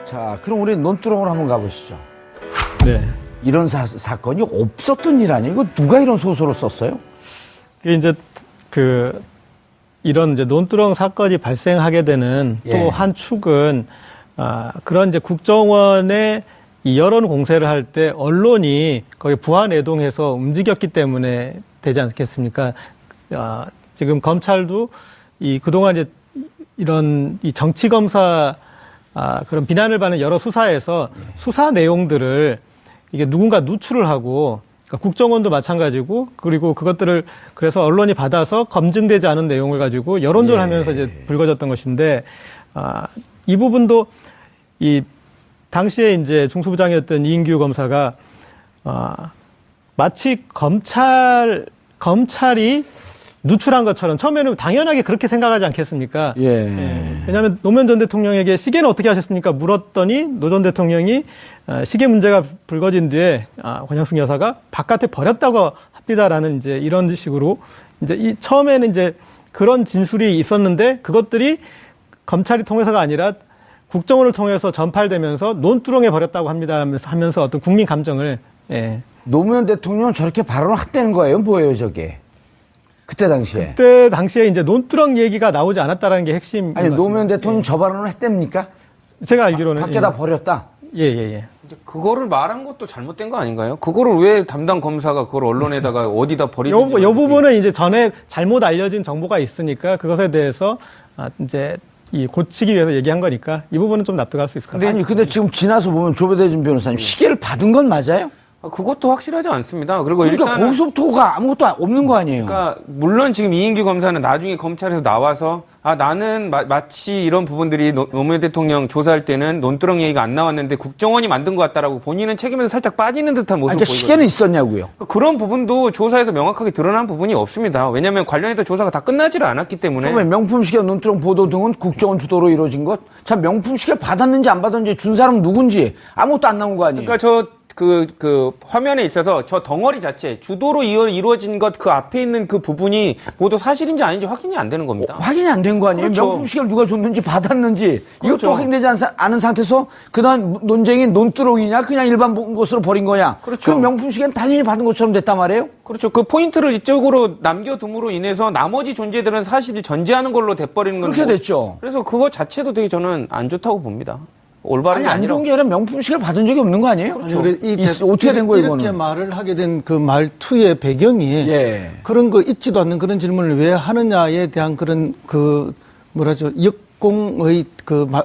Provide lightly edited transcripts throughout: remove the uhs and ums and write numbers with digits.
자, 그럼 우리 논두렁으로 한번 가보시죠. 네. 이런 사건이 없었던 일 아니에요? 이거 누가 이런 소설을 썼어요? 이제 이런 이제 논두렁 사건이 발생하게 되는 예. 또 한 축은 그런 이제 국정원의 이 여론 공세를 할 때 언론이 거기 부안해동해서 움직였기 때문에 되지 않겠습니까? 지금 검찰도 그동안 이제 이런 이 정치 검사 그런 비난을 받는 여러 수사에서 수사 내용들을 이게 누군가 누출을 하고 그러니까 국정원도 마찬가지고 그리고 그것들을 그래서 언론이 받아서 검증되지 않은 내용을 가지고 여론조를 하면서 이제 불거졌던 것인데 이 부분도 이 당시에 이제 중수부장이었던 이인규 검사가 마치 검찰이 누출한 것처럼 처음에는 당연하게 그렇게 생각하지 않겠습니까? 예. 왜냐하면 노무현 전 대통령에게 시계는 어떻게 하셨습니까? 물었더니 노 전 대통령이 시계 문제가 불거진 뒤에 권양숙 여사가 바깥에 버렸다고 합니다라는 이제 이런 식으로 이제 처음에는 이제 그런 진술이 있었는데 그것들이 검찰이 통해서가 아니라 국정원을 통해서 전팔되면서 논두렁에 버렸다고 합니다 하면서 어떤 국민 감정을 노무현 대통령은 저렇게 발언을 했다는 거예요? 뭐예요, 저게? 그때 당시에 이제 논두렁 얘기가 나오지 않았다라는 게 핵심. 아니, 노무현 대통령 저 발언을 했답니까? 제가 알기로는 밖에다 버렸다. 예. 그거를 말한 것도 잘못된 거 아닌가요? 그거를 왜 담당 검사가 그걸 언론에다가 어디다 버리는지. 요 부분은 이제 전에 잘못 알려진 정보가 있으니까 그것에 대해서 이제 고치기 위해서 얘기한 거니까 이 부분은 좀 납득할 수 있을 것 같아요. 근데 지금 지나서 보면 조배대진 변호사님 시계를 받은 건 맞아요? 그것도 확실하지 않습니다. 그리고 그러니까 일단은 거기서부터가 아무것도 없는 거 아니에요? 그러니까 물론 지금 이인규 검사는 나중에 검찰에서 나와서 나는 마치 이런 부분들이 노무현 대통령 조사할 때는 논두렁 얘기가 안 나왔는데 국정원이 만든 것 같다라고 본인은 책임에서 살짝 빠지는 듯한 모습을 그러니까 보이거든요. 시계는 있었냐고요? 그런 부분도 조사에서 명확하게 드러난 부분이 없습니다. 왜냐하면 관련해서 조사가 다 끝나지를 않았기 때문에. 처음에 명품 시계 논두렁 보도 등은 국정원 주도로 이루어진 것? 자, 명품 시계 받았는지 안 받았는지 준 사람은 누군지 아무것도 안 나온 거 아니에요? 그러니까 화면에 있어서 저 덩어리 자체, 주도로 이루어진 것 그 앞에 있는 그 부분이 모두 사실인지 아닌지 확인이 안 되는 겁니다. 확인이 안 된 거 아니에요? 그렇죠. 명품 시계를 누가 줬는지 받았는지 그렇죠. 이것도 확인되지 않은 상태에서 그다음 논쟁이 논두렁이냐 그냥 일반 것으로 버린 거냐? 그렇죠. 그럼 명품 시계는 당연히 받은 것처럼 됐단 말이에요? 그렇죠. 그 포인트를 이쪽으로 남겨둠으로 인해서 나머지 존재들은 사실을 전제하는 걸로 돼버리는 건데. 그렇게 됐죠. 그래서 그거 자체도 되게 저는 안 좋다고 봅니다. 올바른 게 안 아니라. 좋은 게 아니라 명품 시계를 받은 적이 없는 거 아니에요? 그렇죠. 어떻게 된 거예요, 이렇게 이거는? 말을 하게 된 그 말투의 배경이 그런 거 있지도 않는 그런 질문을 왜 하느냐에 대한 그런 역공의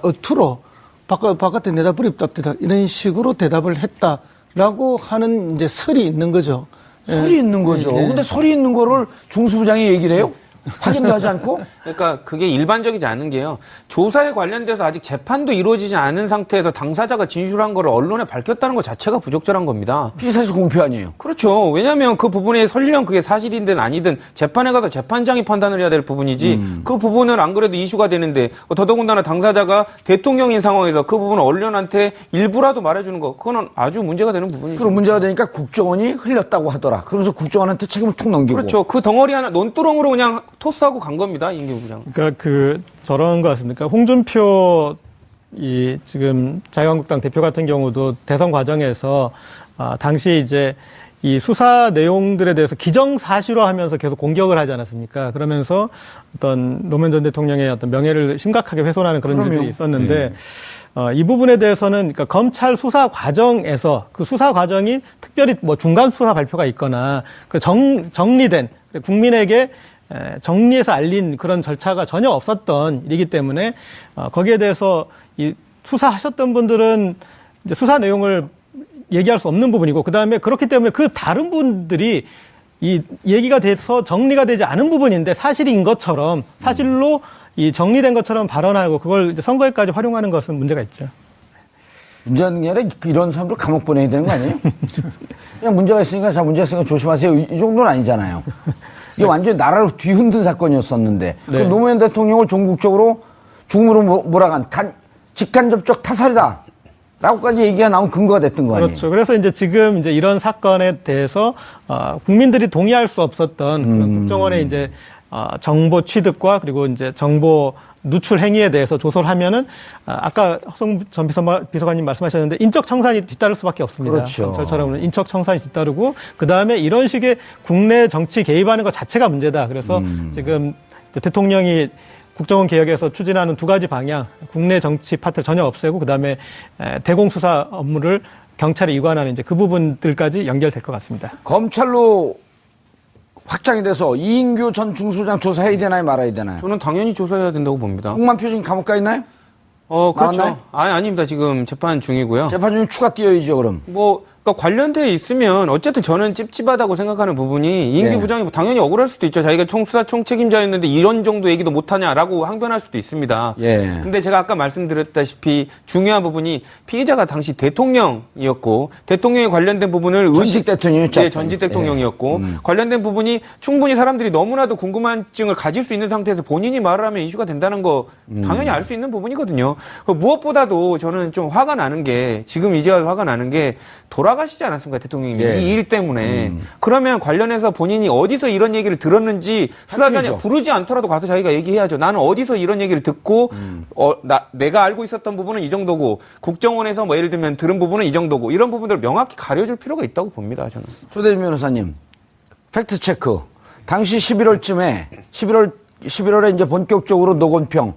어투로 바깥에 내다 버립답니다. 이런 식으로 대답을 했다라고 하는 이제 설이 있는 거죠. 설이 있는 거죠. 근데 설이 있는 거를 중수부장이 얘기를 해요? 확인도 하지 않고? 그러니까 그게 일반적이지 않은 게요. 조사에 관련돼서 아직 재판도 이루어지지 않은 상태에서 당사자가 진술한 거를 언론에 밝혔다는 것 자체가 부적절한 겁니다. 피의사실 공표 아니에요? 그렇죠. 왜냐하면 그 부분에 설령 그게 사실이든 아니든 재판에 가서 재판장이 판단을 해야 될 부분이지 그 부분은 안 그래도 이슈가 되는데 더더군다나 당사자가 대통령인 상황에서 그 부분을 언론한테 일부라도 말해주는 거 그거는 아주 문제가 되는 부분이죠. 그럼 문제가 되니까 국정원이 흘렸다고 하더라. 그러면서 국정원한테 책임을 툭 넘기고. 그렇죠. 그 덩어리 하나 논두렁으로 그냥 토스하고 간 겁니다. 이인규 부장. 그러니까 저런 거 같습니까? 홍준표 지금 자유한국당 대표 같은 경우도 대선 과정에서 당시 이제 이 수사 내용들에 대해서 기정사실화하면서 계속 공격을 하지 않았습니까? 그러면서 어떤 노무현 전 대통령의 어떤 명예를 심각하게 훼손하는 그런 일들이 있었는데 이 부분에 대해서는 그러니까 검찰 수사 과정에서 그 수사 과정이 특별히 중간 수사 발표가 있거나 정리된 국민에게 정리해서 알린 그런 절차가 전혀 없었던 일이기 때문에 거기에 대해서 이 수사하셨던 분들은 이제 수사 내용을 얘기할 수 없는 부분이고 그다음에 그렇기 때문에 그 다른 분들이 이 얘기가 돼서 정리가 되지 않은 부분인데 사실인 것처럼 사실로 이 정리된 것처럼 발언하고 그걸 이제 선거에까지 활용하는 것은 문제가 있죠. 문제는 게 아니라 이런 사람들 감옥 보내야 되는 거 아니에요? 그냥 문제가 있으니까 조심하세요. 이 정도는 아니잖아요. 이게 완전히 나라를 뒤흔든 사건이었었는데 노무현 대통령을 전국적으로 죽음으로 몰아간 직간접적 타살이다 라고까지 얘기가 나온 근거가 됐던 거 아니에요? 그렇죠. 그래서 이제 지금 이제 이런 사건에 대해서 국민들이 동의할 수 없었던 그런 국정원의 이제 정보 취득과 그리고 이제 정보 누출 행위에 대해서 조사를 하면은 아까 허성 전 비서관님 말씀하셨는데 인적 청산이 뒤따를 수밖에 없습니다. 그렇죠. 검찰처럼은 인적 청산이 뒤따르고 그 다음에 이런 식의 국내 정치 개입하는 것 자체가 문제다. 그래서 지금 대통령이 국정원 개혁에서 추진하는 두 가지 방향, 국내 정치 파트를 전혀 없애고 그 다음에 대공수사 업무를 경찰에 이관하는 이제 그 부분들까지 연결될 것 같습니다. 검찰로 확장이 돼서 이인규 전 중수부장 조사해야 되나요, 말아야 되나요? 저는 당연히 조사해야 된다고 봅니다. 홍만표 지금 감옥 가 있나요? 그렇죠. 나왔나요? 아닙니다. 지금 재판 중이고요. 재판 중에 추가 뛰어야죠, 그럼. 그러니까 관련돼 있으면 어쨌든 저는 찝찝하다고 생각하는 부분이 이인규 네. 부장이 당연히 억울할 수도 있죠. 자기가 수사 총책임자였는데 이런 정도 얘기도 못하냐라고 항변할 수도 있습니다. 예. 근데 제가 아까 말씀드렸다시피 중요한 부분이 피의자가 당시 대통령이었고 대통령에 관련된 부분을 전직 대통령이었죠. 네, 전직 대통령이었고 관련된 부분이 충분히 사람들이 너무나도 궁금증을 가질 수 있는 상태에서 본인이 말을 하면 이슈가 된다는 거 당연히 알 수 있는 부분이거든요. 무엇보다도 저는 좀 화가 나는 게 지금 이제 와서 화가 나는 게 돌아가시지 않았습니까, 대통령님이. 예. 이 일 때문에. 그러면 관련해서 본인이 어디서 이런 얘기를 들었는지 수사단이 밝히죠. 부르지 않더라도 가서 자기가 얘기해야죠. 나는 어디서 이런 얘기를 듣고, 내가 알고 있었던 부분은 이 정도고, 국정원에서 뭐 예를 들면 들은 부분은 이 정도고, 이런 부분들을 명확히 가려줄 필요가 있다고 봅니다, 저는. 조대진 변호사님, 팩트체크. 당시 11월쯤에, 11월에 이제 본격적으로 노건평,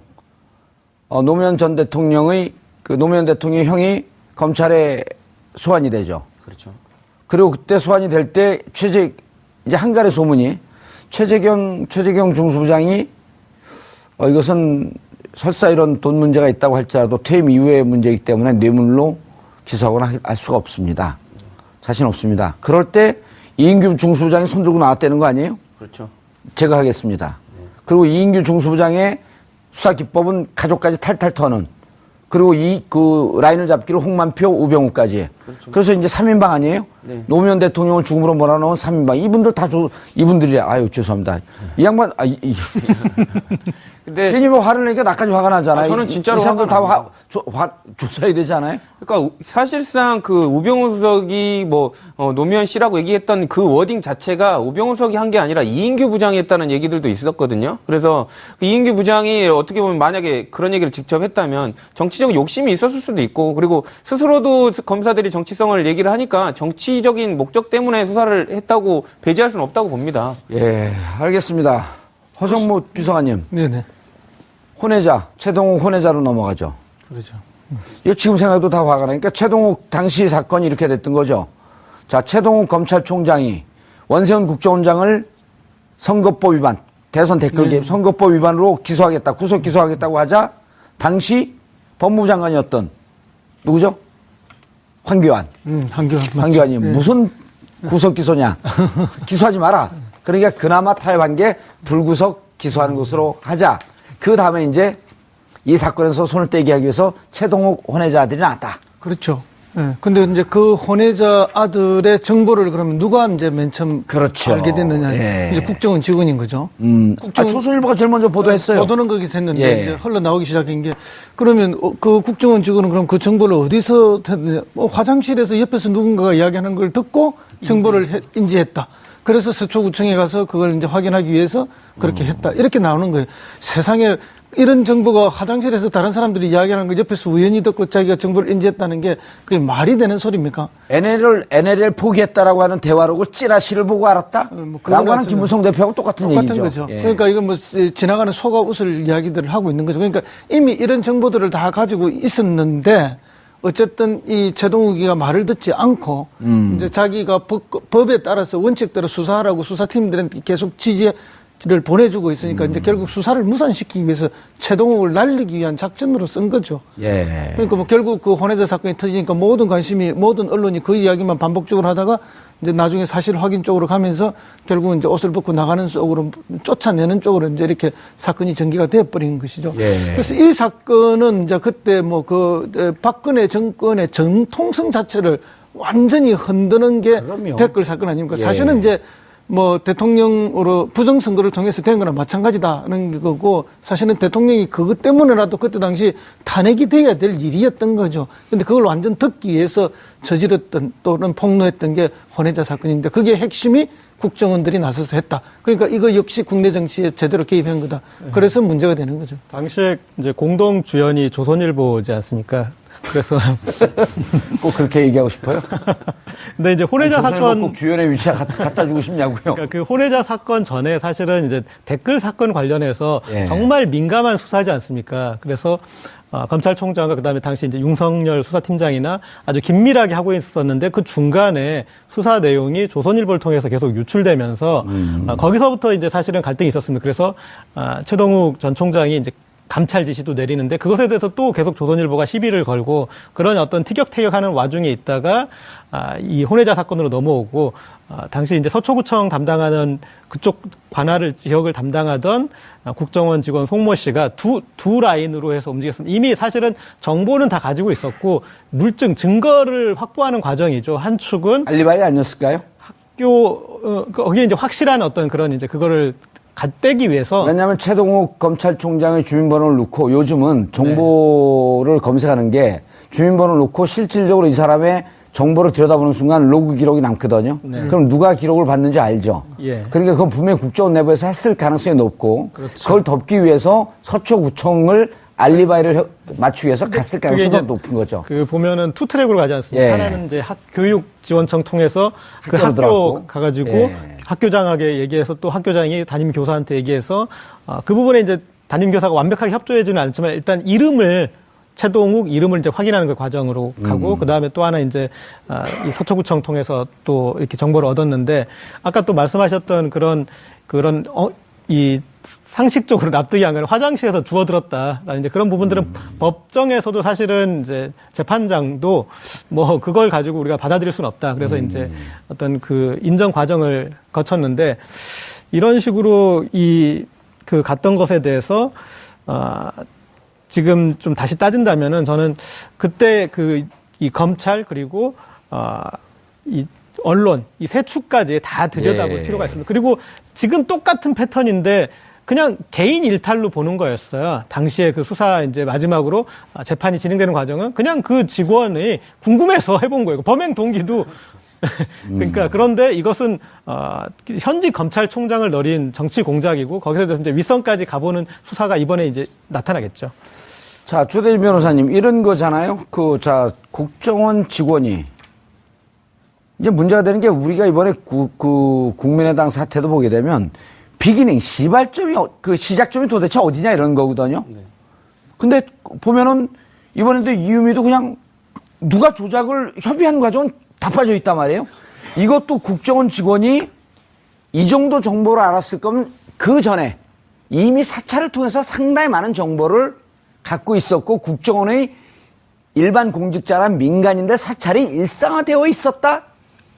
노무현 전 대통령의, 노무현 대통령의 형이 검찰에 소환이 되죠. 그렇죠. 그리고 그때 소환이 될 때 이제 한갈의 소문이 최재경 중수부장이 이것은 설사 이런 돈 문제가 있다고 할지라도 퇴임 이후의 문제이기 때문에 뇌물로 기소하거나 할 수가 없습니다. 자신 없습니다. 그럴 때 이인규 중수부장이 손들고 나왔다는 거 아니에요? 그렇죠. 제가 하겠습니다. 그리고 이인규 중수부장의 수사 기법은 가족까지 탈탈 터는 그리고 그 라인을 잡기로 홍만표, 우병우까지. 그렇죠. 그래서 이제 3인방 아니에요? 네. 노무현 대통령을 죽음으로 몰아넣은 3인방. 이분들 이분들이, 아유, 죄송합니다. 이 양반, 근데 괜히 뭐 화를 내니까 나까지 화가 나잖아요. 저는 진짜로 이 사람들 다 화가 조사해야 되지 않아요? 그러니까 사실상 그 우병우 수석이 노무현 씨라고 얘기했던 그 워딩 자체가 우병우 수석이 한 게 아니라 이인규 부장이 했다는 얘기들도 있었거든요. 그래서 그 이인규 부장이 어떻게 보면 만약에 그런 얘기를 직접 했다면 정치적 욕심이 있었을 수도 있고 그리고 스스로도 검사들이 정치성을 얘기를 하니까 정치적인 목적 때문에 수사를 했다고 배제할 수는 없다고 봅니다. 예, 알겠습니다. 허성무 비서관님. 네네. 혼외자, 최동욱 혼외자로 넘어가죠. 그렇죠. 이거 지금 생각해도 다 화가 나니까 최동욱 당시 사건이 이렇게 됐던 거죠. 자, 최동욱 검찰총장이 원세훈 국정원장을 선거법 위반, 대선 댓글 개입 선거법 위반으로 기소하겠다, 구속 기소하겠다고 하자 당시 법무부 장관이었던 누구죠? 황교안. 황교안이 무슨 구속 기소냐? 기소하지 마라. 그러니까 그나마 타협한 게 불구속 기소하는 것으로 하자. 그 다음에 이제 이 사건에서 손을 떼게 하기 위해서 최동욱 혼외자 아들이 나왔다. 그렇죠. 예. 근데 이제 그 혼외자 아들의 정보를 그러면 누가 이제 맨 처음 그렇죠. 알게 됐느냐. 예. 이제 국정원 직원인 거죠. 조선일보가 제일 먼저 보도했어요. 보도는 거기서 했는데 예. 이제 흘러나오기 시작한 게 그러면 그 국정원 직원은 그럼 그 정보를 어디서 했느냐. 화장실에서 옆에서 누군가가 이야기하는 걸 듣고 정보를 인지했다. 그래서 서초구청에 가서 그걸 이제 확인하기 위해서 그렇게 했다. 이렇게 나오는 거예요. 세상에 이런 정보가 화장실에서 다른 사람들이 이야기하는 걸 옆에서 우연히 듣고 자기가 정보를 인지했다는 게 그게 말이 되는 소리입니까? NLL 포기했다라고 하는 대화록을 찌라시를 보고 알았다? 라고 하는 김무성 대표하고 똑같은 얘기죠. 거죠. 예. 그러니까 이건 뭐 지나가는 소가 웃을 이야기들을 하고 있는 거죠. 그러니까 이미 이런 정보들을 다 가지고 있었는데 어쨌든 이 최동욱이가 말을 듣지 않고 이제 자기가 법에 따라서 원칙대로 수사하라고 수사팀들한테 계속 지지를 보내주고 있으니까 이제 결국 수사를 무산시키기 위해서 최동욱을 날리기 위한 작전으로 쓴 거죠. 예. 그러니까 뭐 결국 그 혼외자 사건이 터지니까 모든 언론이 그 이야기만 반복적으로 하다가 이제 나중에 사실 확인 쪽으로 가면서 결국은 이제 옷을 벗고 나가는 쪽으로 쫓아내는 쪽으로 이제 이렇게 사건이 전개가 되어버린 것이죠. 예. 그래서 이 사건은 이제 그때 뭐 박근혜 정권의 정통성 자체를 완전히 흔드는 게 그럼요. 댓글 사건 아닙니까? 예. 사실은 이제 뭐 대통령으로 부정선거를 통해서 된 거나 마찬가지다는 거고 사실은 대통령이 그것 때문에라도 그때 당시 탄핵이 돼야 될 일이었던 거죠. 근데 그걸 완전 덮기 위해서 저질렀던 또는 폭로했던 게 혼외자 사건인데 그게 핵심이 국정원들이 나서서 했다. 그러니까 이거 역시 국내 정치에 제대로 개입한 거다. 그래서 문제가 되는 거죠. 당시에 이제 공동 주연이 조선일보지 않습니까? 그래서 꼭 그렇게 얘기하고 싶어요? 근데 이제 혼외자 사건 꼭 주연의 위치에 갖다 주고 싶냐고요? 그러니까 그 혼외자 사건 전에 사실은 이제 댓글 사건 관련해서 예. 정말 민감한 수사지 않습니까? 그래서 검찰총장과 그다음에 당시 이제 윤석열 수사팀장이나 아주 긴밀하게 하고 있었는데 그 중간에 수사 내용이 조선일보를 통해서 계속 유출되면서 거기서부터 이제 사실은 갈등이 있었습니다. 그래서 최동욱 전 총장이 이제 감찰 지시도 내리는데 그것에 대해서 또 계속 조선일보가 시비를 걸고 그런 어떤 티격태격하는 와중에 있다가 이 혼외자 사건으로 넘어오고 당시 이제 서초구청 담당하는 그쪽 관할을 지역을 담당하던 국정원 직원 송모 씨가 두 라인으로 해서 움직였습니다. 이미 사실은 정보는 다 가지고 있었고 물증 증거를 확보하는 과정이죠. 한 축은 알리바이 아니었을까요? 거기에 이제 확실한 어떤 그런 이제 그거를 갓대기 위해서. 왜냐하면 최동욱 검찰총장의 주민번호를 넣고 요즘은 정보를 검색하는 게 주민번호를 넣고 실질적으로 이 사람의 정보를 들여다보는 순간 로그 기록이 남거든요. 그럼 누가 기록을 받는지 알죠. 예. 그러니까 그건 분명히 국정원 내부에서 했을 가능성이 높고 그렇죠. 그걸 덮기 위해서 서초구청을 알리바이를 맞추기 위해서 갔을 가능성이 더 높은 거죠. 그 보면은 투 트랙으로 가지 않습니까? 예. 하나는 이제 교육지원청 통해서 그 학교로 학교 들어갔고. 가가지고 예. 학교장에게 얘기해서 또 학교장이 담임 교사한테 얘기해서 그 부분에 이제 담임 교사가 완벽하게 협조해주는 않지만 일단 최동욱 이름을 이제 확인하는 그 과정으로 가고 그 다음에 또 하나 이제 이 서초구청 통해서 또 이렇게 정보를 얻었는데 아까 또 말씀하셨던 이 상식적으로 납득이 안 가는 화장실에서 주워들었다라는 이제 그런 부분들은 법정에서도 사실은 이제 재판장도 뭐 그걸 가지고 우리가 받아들일 수는 없다. 그래서 이제 어떤 그 인정 과정을 거쳤는데 이런 식으로 그 갔던 것에 대해서 지금 좀 다시 따진다면은 저는 그때 이 검찰 그리고 이 언론 이 세 축까지 다 들여다볼 필요가 있습니다. 그리고 지금 똑같은 패턴인데 그냥 개인 일탈로 보는 거였어요. 당시에 그 수사 이제 마지막으로 재판이 진행되는 과정은 그냥 그 직원이 궁금해서 해본 거예요. 범행 동기도 그러니까 그런데 이것은 현직 검찰총장을 노린 정치 공작이고 거기서 대해서 이제 윗선까지 가보는 수사가 이번에 이제 나타나겠죠. 자, 조대진 변호사님, 이런 거잖아요. 국정원 직원이. 이제 문제가 되는 게 우리가 이번에 국민의당 사태도 보게 되면 비기닝, 시작점이 도대체 어디냐 이런 거거든요. 근데 보면은 이번에도 이유미도 그냥 누가 조작을 협의한 과정은 다 빠져 있단 말이에요. 이것도 국정원 직원이 이 정도 정보를 알았을 거면 그 전에 이미 사찰을 통해서 상당히 많은 정보를 갖고 있었고 국정원의 일반 공직자란 민간인들 사찰이 일상화되어 있었다?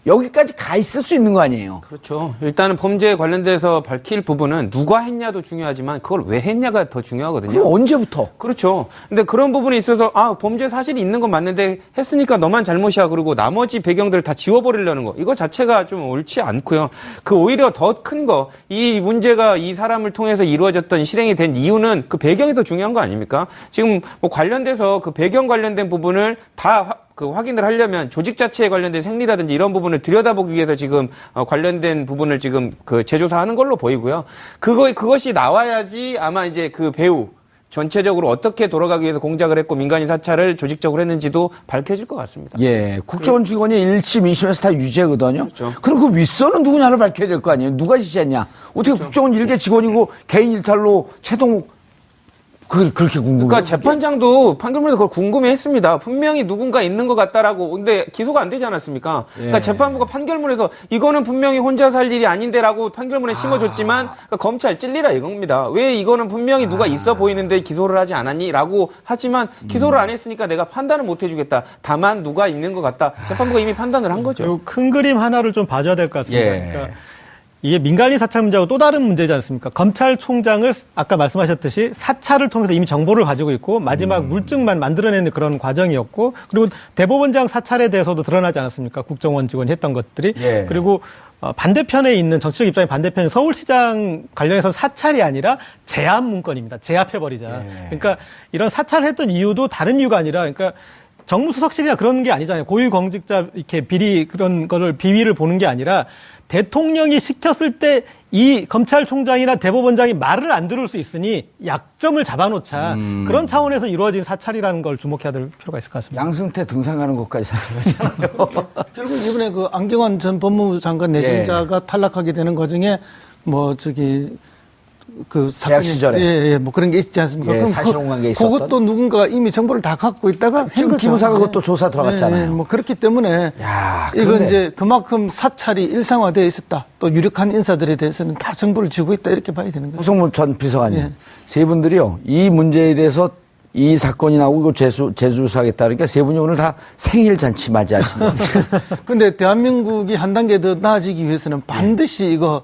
여기까지 가 있을 수 있는 거 아니에요? 그렇죠. 일단은 범죄에 관련돼서 밝힐 부분은 누가 했냐도 중요하지만 그걸 왜 했냐가 더 중요하거든요. 그럼 언제부터? 그렇죠. 근데 그런 부분에 있어서 범죄 사실이 있는 건 맞는데 했으니까 너만 잘못이야. 그리고 나머지 배경들을 다 지워버리려는 거. 이거 자체가 좀 옳지 않고요. 그 오히려 더 큰 거. 이 문제가 이 사람을 통해서 이루어졌던 실행이 된 이유는 그 배경이 더 중요한 거 아닙니까? 지금 뭐 관련돼서 그 배경 관련된 부분을 다 확인을 하려면 조직 자체에 관련된 생리라든지 이런 부분을 들여다보기 위해서 지금 관련된 부분을 지금 재조사하는 걸로 보이고요. 그것이 나와야지 아마 이제 그 배후 전체적으로 어떻게 돌아가기 위해서 공작을 했고 민간인 사찰을 조직적으로 했는지도 밝혀질 것 같습니다. 예, 국정원 직원이 1심, 2심에서 다 유죄거든요. 그렇죠. 그럼 그 윗선은 누구냐를 밝혀야 될 거 아니에요? 누가 지시했냐? 어떻게 국정원 일개 직원이고 개인 일탈로 최동욱 그렇게 궁금해요? 그러니까 재판장도 판결문에서 그걸 궁금해했습니다. 분명히 누군가 있는 것 같다라고. 근데 기소가 안 되지 않았습니까? 그러니까 재판부가 판결문에서 이거는 분명히 혼자 살 일이 아닌데라고 판결문에 심어줬지만 그러니까 검찰 찔리라 이겁니다. 왜 이거는 분명히 누가 있어 보이는데 기소를 하지 않았니?라고 하지만 기소를 안 했으니까 내가 판단을 못 해주겠다. 다만 누가 있는 것 같다. 재판부가 이미 판단을 한 거죠. 그리고 큰 그림 하나를 좀 봐줘야 될 것 같습니다. 예. 그러니까 이게 민간인 사찰 문제하고 또 다른 문제지 않습니까? 검찰총장을 아까 말씀하셨듯이 사찰을 통해서 이미 정보를 가지고 있고 마지막 물증만 만들어내는 그런 과정이었고 그리고 대법원장 사찰에 대해서도 드러나지 않았습니까? 국정원 직원이 했던 것들이. 예. 그리고 반대편에 있는 정치적 입장의 반대편인 서울시장 관련해서 사찰이 아니라 제압 문건입니다. 제압해버리자. 예. 그러니까 이런 사찰을 했던 이유도 다른 이유가 아니라 그러니까 정무수석실이나 그런 게 아니잖아요. 고위공직자 이렇게 비리 그런 거를 비위를 보는 게 아니라 대통령이 시켰을 때 이 검찰총장이나 대법원장이 말을 안 들을 수 있으니 약점을 잡아놓자. 그런 차원에서 이루어진 사찰이라는 걸 주목해야 될 필요가 있을 것 같습니다. 양승태 등산하는 것까지 사찰했잖아요. 결국 이번에 그 안경환 전 법무부 장관 내정자가 탈락하게 되는 과정에 그 대학 시절에. 뭐 그런 게 있지 않습니까? 예, 그럼 사실혼관 계 있었던. 그것도 누군가가 이미 정보를 다 갖고 있다가 지금 한 기무사가 거죠. 그것도 조사 들어갔잖아요. 뭐 그렇기 때문에 야, 이건 그런데. 이제 그만큼 사찰이 일상화되어 있었다. 또 유력한 인사들에 대해서는 다 정보를 쥐고 있다 이렇게 봐야 되는 거죠. 호성문 전 비서관님, 예. 세 분들이요 이 문제에 대해서 이 사건이 나오고 이거 재수사하겠다 그러니까 세 분이 오늘 다 생일 잔치 맞이하시는 거예요. 근데 대한민국이 한 단계 더 나아지기 위해서는 반드시 이거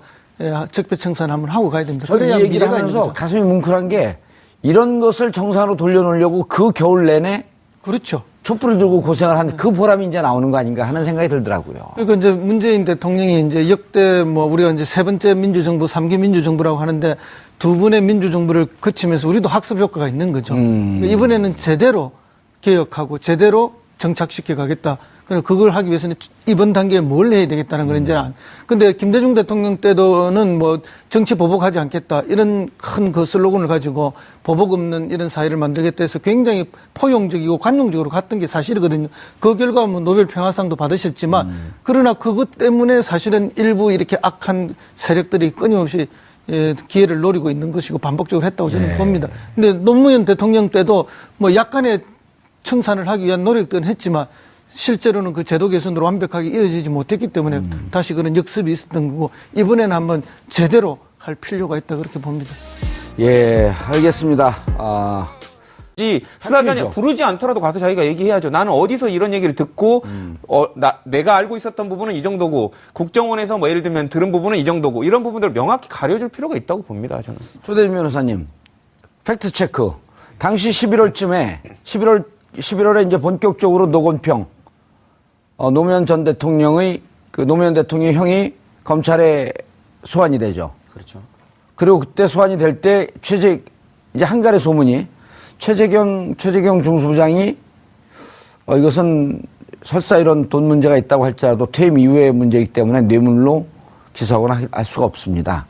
적폐청산 한번 하고 가야 됩니다. 저는 그래야 이 얘기를 미래가 있는 하면서 거죠. 가슴이 뭉클한 게 이런 것을 정상으로 돌려놓으려고 그 겨울 내내 그렇죠. 촛불을 들고 고생을 한 그 보람이 이제 나오는 거 아닌가 하는 생각이 들더라고요. 그러니까 이제 문재인 대통령이 이제 역대 뭐 우리가 이제 세 번째 민주정부, 3기 민주정부라고 하는데 두 분의 민주정부를 거치면서 우리도 학습 효과가 있는 거죠. 이번에는 제대로 개혁하고 제대로 정착시켜 가겠다. 그걸 하기 위해서는 이번 단계에 뭘 해야 되겠다는 걸 이제 근데 김대중 대통령 때도는 뭐 정치 보복하지 않겠다 이런 큰 그 슬로건을 가지고 보복 없는 이런 사회를 만들겠다 해서 굉장히 포용적이고 관용적으로 갔던 게 사실이거든요. 그 결과 뭐 노벨 평화상도 받으셨지만 그러나 그것 때문에 사실은 일부 이렇게 악한 세력들이 끊임없이 기회를 노리고 있는 것이고 반복적으로 했다고 저는 봅니다. 근데 노무현 대통령 때도 뭐 약간의 청산을 하기 위한 노력들은 했지만 실제로는 그 제도 개선으로 완벽하게 이어지지 못했기 때문에 다시 그런 역습이 있었던 거고 이번에는 한번 제대로 할 필요가 있다 그렇게 봅니다. 예, 알겠습니다. 수사단이 필요죠. 부르지 않더라도 가서 자기가 얘기해야죠. 나는 어디서 이런 얘기를 듣고 내가 알고 있었던 부분은 이 정도고 국정원에서 뭐 예를 들면 들은 부분은 이 정도고 이런 부분들을 명확히 가려줄 필요가 있다고 봅니다. 저는. 조대진 변호사님, 팩트 체크. 당시 11월에 이제 본격적으로 노건평 노무현 전 대통령의 노무현 대통령의 형이 검찰에 소환이 되죠. 그렇죠. 그리고 그때 소환이 될 때 이제 한갈의 소문이 최재경 중수부장이 이것은 설사 이런 돈 문제가 있다고 할지라도 퇴임 이후의 문제이기 때문에 뇌물로 기소하거나 할 수가 없습니다.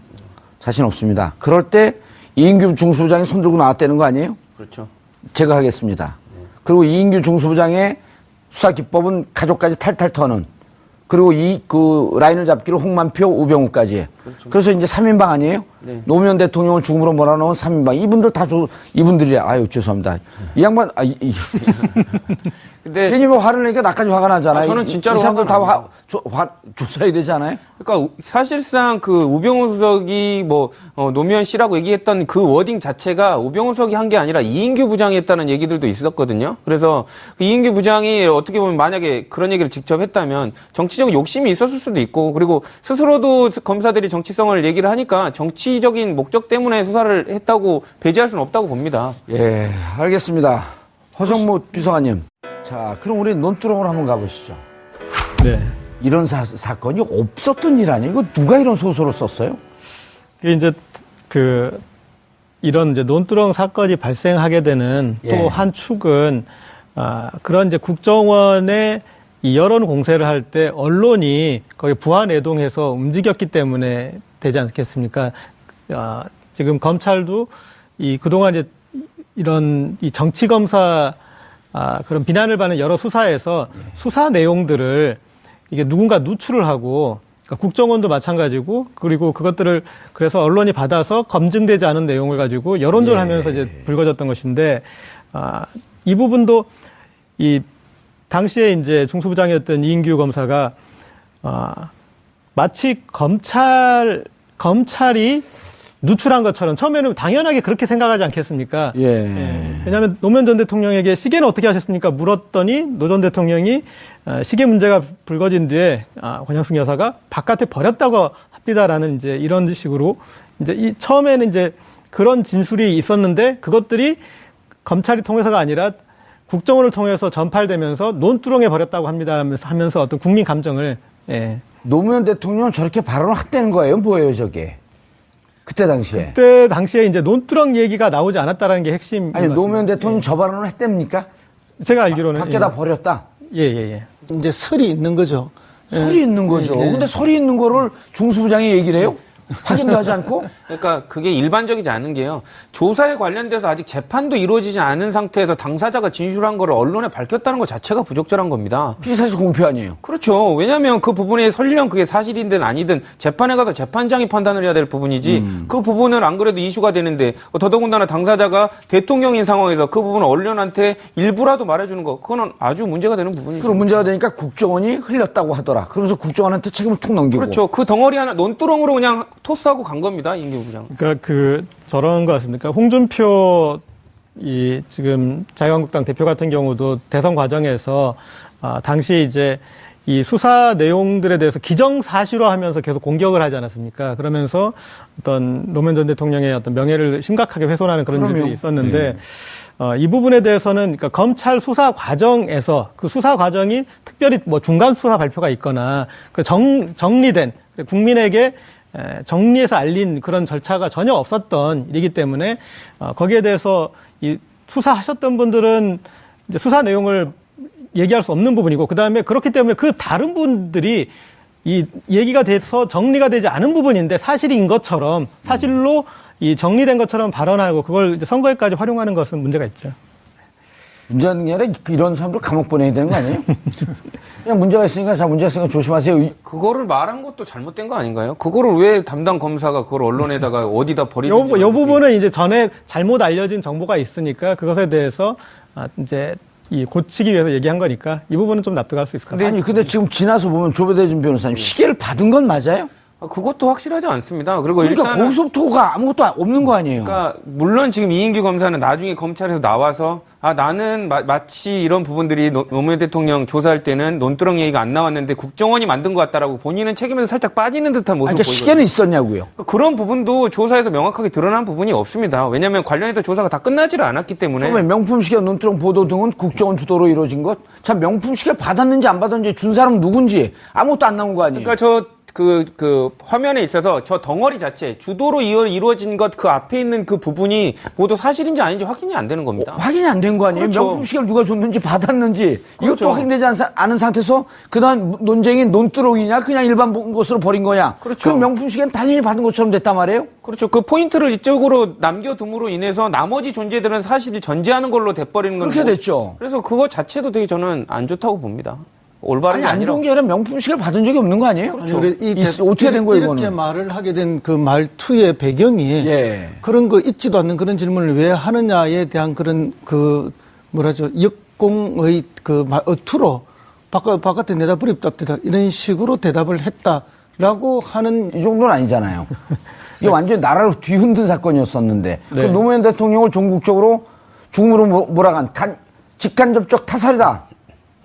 자신 없습니다. 그럴 때 이인규 중수부장이 손들고 나왔다는 거 아니에요? 그렇죠. 제가 하겠습니다. 그리고 이인규 중수부장의 수사 기법은 가족까지 탈탈 터는 그리고 그 라인을 잡기로 홍만표, 우병우까지. 그렇죠. 그래서 이제 3인방 아니에요? 네. 노무현 대통령을 죽음으로 몰아넣은 3인방. 이분들 이분들이 아유 죄송합니다. 이 양반 근데 괜히 뭐 화를 내니까 나까지 화가 나잖아요. 저는 진짜로 이 사람들 다 화가 조사해야 되잖아요. 그러니까 사실상 그 우병우 수석이 노무현 씨라고 얘기했던 그 워딩 자체가 우병우 수석이 한 게 아니라 이인규 부장이 했다는 얘기들도 있었거든요. 그래서 그 이인규 부장이 어떻게 보면 만약에 그런 얘기를 직접 했다면 정치적 욕심이 있었을 수도 있고 그리고 스스로도 검사들이 정치성을 얘기를 하니까 정치적인 목적 때문에 수사를 했다고 배제할 수는 없다고 봅니다. 예, 알겠습니다. 허성무 비서관님. 자, 그럼 우리 논두렁으로 한번 가보시죠. 네. 이런 사건이 없었던 일 아니에요? 이거 누가 이런 소설을 썼어요? 이게 이제 이런 이제 논두렁 사건이 발생하게 되는 예. 또 한 축은 그런 이제 국정원의 이 여론 공세를 할 때 언론이 거기 부안해동해서 움직였기 때문에 되지 않겠습니까? 지금 검찰도 그동안 이제 이런 이 정치 검사 그런 비난을 받는 여러 수사에서 수사 내용들을 이게 누군가 누출을 하고 그러니까 국정원도 마찬가지고 그리고 그것들을 그래서 언론이 받아서 검증되지 않은 내용을 가지고 여론전을 하면서 이제 불거졌던 것인데 이 부분도 이 당시에 이제 중수부장이었던 이인규 검사가 마치 검찰이 누출한 것처럼 처음에는 당연하게 그렇게 생각하지 않겠습니까? 예. 왜냐하면 노무현 전 대통령에게 시계는 어떻게 하셨습니까? 물었더니 노 전 대통령이 시계 문제가 불거진 뒤에 권영숙 여사가 바깥에 버렸다고 합니다라는 이제 이런 식으로 이제 처음에는 이제 그런 진술이 있었는데 그것들이 검찰이 통해서가 아니라 국정원을 통해서 전팔되면서 논두렁에 버렸다고 합니다 하면서 어떤 국민 감정을 노무현 대통령은 저렇게 발언을 했다는 거예요? 뭐예요, 저게? 그때 당시에. 그때 당시에 이제 논두렁 얘기가 나오지 않았다라는 게 핵심. 아니, 노무현 대통령 저 발언을 했답니까? 제가 알기로는 밖에다 버렸다? 예. 이제 설이 있는 거죠. 설이 있는 거죠. 근데 설이 있는 거를 중수부장이 얘기를 해요? 확인도 하지 않고? 그러니까 그게 일반적이지 않은 게요. 조사에 관련돼서 아직 재판도 이루어지지 않은 상태에서 당사자가 진술한 거를 언론에 밝혔다는 것 자체가 부적절한 겁니다. 피의사실 공표 아니에요. 그렇죠. 왜냐하면 그 부분에 설령 그게 사실이든 아니든 재판에 가서 재판장이 판단을 해야 될 부분이지 그 부분은 안 그래도 이슈가 되는데 더더군다나 당사자가 대통령인 상황에서 그 부분을 언론한테 일부라도 말해주는 거 그거는 아주 문제가 되는 부분이죠. 그럼 문제가 되니까 국정원이 흘렸다고 하더라. 그러면서 국정원한테 책임을 툭 넘기고. 그렇죠. 그 덩어리 하나 논두렁으로 그냥 토스하고 간 겁니다. 이인규 부장. 그러니까 저런 거 같습니까? 홍준표 지금 자유한국당 대표 같은 경우도 대선 과정에서 당시 이제 이 수사 내용들에 대해서 기정사실화하면서 계속 공격을 하지 않았습니까? 그러면서 어떤 노무현 전 대통령의 어떤 명예를 심각하게 훼손하는 그런 일들이 있었는데 이 부분에 대해서는 그러니까 검찰 수사 과정에서 그 수사 과정이 특별히 뭐 중간 수사 발표가 있거나 그 정리된 국민에게 정리해서 알린 그런 절차가 전혀 없었던 일이기 때문에 거기에 대해서 이 수사하셨던 분들은 이제 수사 내용을 얘기할 수 없는 부분이고 그다음에 그렇기 때문에 그 다른 분들이 이 얘기가 돼서 정리가 되지 않은 부분인데 사실인 것처럼 사실로 이 정리된 것처럼 발언하고 그걸 이제 선거에까지 활용하는 것은 문제가 있죠. 문제는 게 아니라 이런 사람들 감옥 보내야 되는 거 아니에요? 그냥 문제가 있으니까 조심하세요. 그거를 말한 것도 잘못된 거 아닌가요? 그거를 왜 담당 검사가 그걸 언론에다가 어디다 버리는지. 요 부분은 이제 전에 잘못 알려진 정보가 있으니까 그것에 대해서 이제 고치기 위해서 얘기한 거니까 이 부분은 좀 납득할 수 있을 것 같아요. 근데 지금 지나서 보면 조배대진 변호사님 시계를 받은 건 맞아요? 그것도 확실하지 않습니다. 그리고 그러니까 일단은 거기서부터가 아무것도 없는 거 아니에요? 그러니까 물론 지금 이인규 검사는 나중에 검찰에서 나와서 나는 마치 이런 부분들이 노무현 대통령 조사할 때는 논두렁 얘기가 안 나왔는데 국정원이 만든 것 같다라고 본인은 책임에서 살짝 빠지는 듯한 모습을 그러니까 보이거든요. 시계는 있었냐고요? 그런 부분도 조사에서 명확하게 드러난 부분이 없습니다. 왜냐하면 관련해서 조사가 다 끝나지를 않았기 때문에. 처음에 명품 시계 논두렁 보도 등은 국정원 주도로 이루어진 것? 참 명품 시계 받았는지 안 받았는지 준 사람은 누군지 아무것도 안 나온 거 아니에요? 그러니까 그 화면에 있어서 저 덩어리 자체 주도로 이루어진 것 그 앞에 있는 그 부분이 모두 사실인지 아닌지 확인이 안 되는 겁니다. 확인이 안 된 거 아니에요? 그렇죠. 명품 시계를 누가 줬는지 받았는지 그렇죠. 이것도 확인되지 않은 상태에서 그다음 논쟁이 논두렁이냐 그냥 일반 것으로 버린 거냐? 그렇죠. 그럼 명품 시계는 당연히 받은 것처럼 됐단 말이에요? 그렇죠. 그 포인트를 이쪽으로 남겨둠으로 인해서 나머지 존재들은 사실을 전제하는 걸로 돼버리는 건데. 그렇게 됐죠. 그래서 그거 자체도 되게 저는 안 좋다고 봅니다. 올바른 게 안 아니라. 좋은 게 아니라 명품 시계를 받은 적이 없는 거 아니에요? 아니, 어떻게 된 거예요, 이렇게 이거는? 말을 하게 된 그 말투의 배경이 예. 그런 거 있지도 않는 그런 질문을 왜 하느냐에 대한 그런 역공의 어투로 바깥에 내다 버립답니다. 이런 식으로 대답을 했다라고 하는 이 정도는 아니잖아요. 이게 완전히 나라를 뒤흔든 사건이었었는데 그 노무현 대통령을 전국적으로 죽음으로 몰아간 직간접적 타살이다.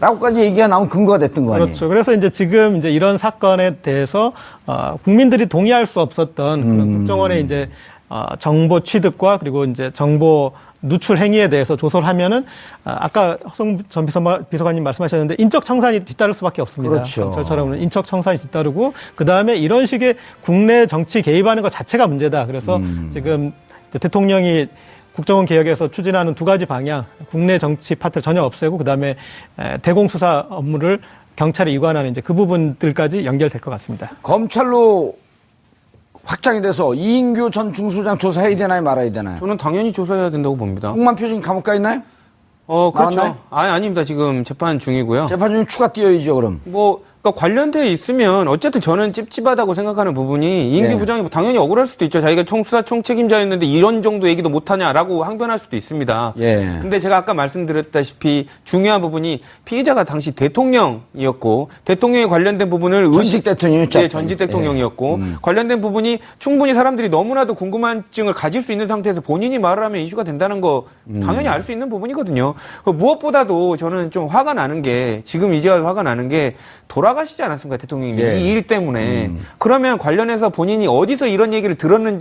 라고까지 얘기가 나온 근거가 됐던 거 아니에요? 그렇죠. 그래서 이제 지금 이제 이런 사건에 대해서 국민들이 동의할 수 없었던 그런 국정원의 이제 정보 취득과 그리고 이제 정보 누출 행위에 대해서 조사를 하면은 아까 허성 전 비서관님 말씀하셨는데 인적 청산이 뒤따를 수밖에 없습니다. 그렇죠. 검찰처럼은 인적 청산이 뒤따르고 그 다음에 이런 식의 국내 정치 개입하는 것 자체가 문제다. 그래서 지금 대통령이 국정원 개혁에서 추진하는 두 가지 방향, 국내 정치 파트를 전혀 없애고 그다음에 대공수사 업무를 경찰에 이관하는 이제 그 부분들까지 연결될 것 같습니다. 검찰로 확장이 돼서 이인규 전 중수장 조사해야 되나요, 말아야 되나요? 저는 당연히 조사해야 된다고 봅니다. 홍만표 지금 감옥 가 있나요? 그렇죠. 나왔나요? 아닙니다. 지금 재판 중이고요. 재판 중에 추가 뛰어야죠, 그럼. 그러니까 관련돼 있으면 어쨌든 저는 찝찝하다고 생각하는 부분이 이인규 예. 부장이 당연히 억울할 수도 있죠. 자기가 수사 총책임자였는데 이런 정도 얘기도 못하냐라고 항변할 수도 있습니다. 예. 근데 제가 아까 말씀드렸다시피 중요한 부분이 피의자가 당시 대통령이었고 대통령에 관련된 부분을 전직 대통령이었죠. 네, 전직 대통령이었고 관련된 부분이 충분히 사람들이 너무나도 궁금증을 가질 수 있는 상태에서 본인이 말을 하면 이슈가 된다는 거 당연히 알 수 있는 부분이거든요. 무엇보다도 저는 좀 화가 나는 게 지금 이제 와서 화가 나는 게 돌아가시지 않았습니까 대통령님이 예. 이 일 때문에 그러면 관련해서 본인이 어디서 이런 얘기를 들었는지